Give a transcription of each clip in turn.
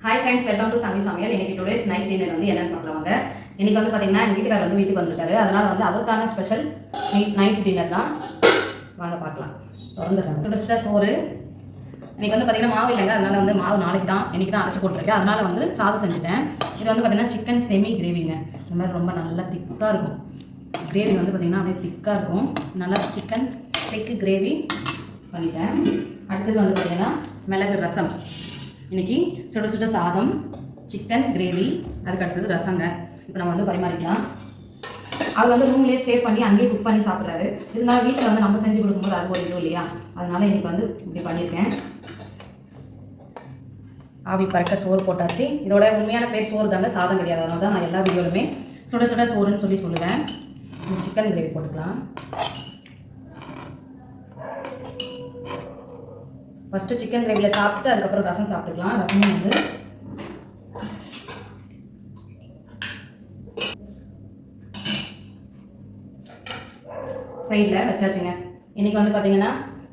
Hi friends, welcome to Sangi Samayal. இன்னைக்கு today's night dinner வந்து என்னன்னு பார்க்கலாம் வாங்க. இன்னைக்கு வந்து பாத்தீங்கன்னா எங்க வீட்டுக்காரர் வந்து வீட்டுக்கு வந்திருக்காரு. அதனால வந்து அவருக்கான ஸ்பெஷல் நைட் டின்னர் தான். வாங்க பார்க்கலாம். தொடர்ந்துறேன். சுட சோறு. இன்னைக்கு வந்து பாத்தீங்கன்னா மாவு இல்லைங்க. அதனால வந்து மாவு நாளைக்கு தான் இன்னைக்கு தான் அரைச்சு போட்டுருக்கேன். அதனால வந்து சாதம் செஞ்சுட்டேன். இது வந்து பாத்தீங்கன்னா சிக்கன் செமி கிரேவிங்க. இந்த மாதிரி ரொம்ப நல்லா திக்கா இருக்கும். கிரேவி வந்து பாத்தீங்கன்னா அப்படியே திக்கா இருக்கும். நல்லா சிக்கன் திக் கிரேவி பண்ணிட்டேன். அடுத்தது வந்து பாத்தீங்கன்னா மிளகு ரசம். இன்றைக்கி சுட சுட சாதம் சிக்கன் கிரேவி அதுக்கு அடுத்தது ரசங்க. இப்போ நம்ம வந்து பரிமாறிக்கலாம். அவர் வந்து ரூம்லேயே ஸ்டே பண்ணி அங்கேயே குக் பண்ணி சாப்பிட்றாரு. இதனால வீட்டில் வந்து நம்ம செஞ்சு கொடுக்கும்போது அது ஒரு இது இல்லையா, அதனால இன்றைக்கி வந்து இப்படி பண்ணியிருக்கேன். ஆவி பறக்க சோறு போட்டாச்சு. இதோட உண்மையான பேர் சோறு தாங்க, சாதம் கிடையாது. அதனால தான் நான் எல்லா வீடியோலுமே சுட சுட சோறுன்னு சொல்லுவேன். சிக்கன் கிரேவி போட்டுக்கலாம். ஃபஸ்ட்டு சிக்கன் கிரேவியில் சாப்பிட்டு அதுக்கப்புறம் ரசம் சாப்பிட்டுக்கலாம். ரசமும் வந்து சைடில் வச்சாச்சுங்க. இன்றைக்கி வந்து பார்த்திங்கன்னா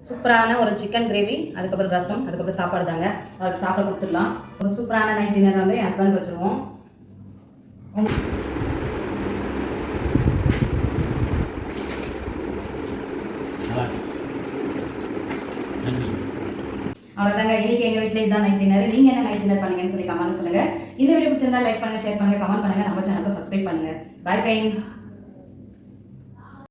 சூப்பரான ஒரு சிக்கன் கிரேவி, அதுக்கப்புறம் ரசம், அதுக்கப்புறம் சாப்பாடு தாங்க. அவருக்கு சாப்பிட கொடுத்துடலாம். ஒரு சூப்பரான நைட் டின்னர் வந்து என் ஹஸ்பண்ட் வச்சுருவோம். அவ்வளோதாங்க. இன்னைக்கு எங்கள் வீட்டில் இதுதான் நைட் டின்னர். நீங்கள் என்ன நைட் டின்னர் பண்ணீங்கன்னு சொல்லி கமெண்ட் சொல்லுங்கள். இந்த வீடியோ பிடிச்சிருந்தா லைக் பண்ணுங்கள், ஷேர் பண்ணுங்கள், கமெண்ட் பண்ணுங்கள், நம்ம சேனலுக்கு சப்ஸ்கிரைப் பண்ணுங்கள். Bye friends.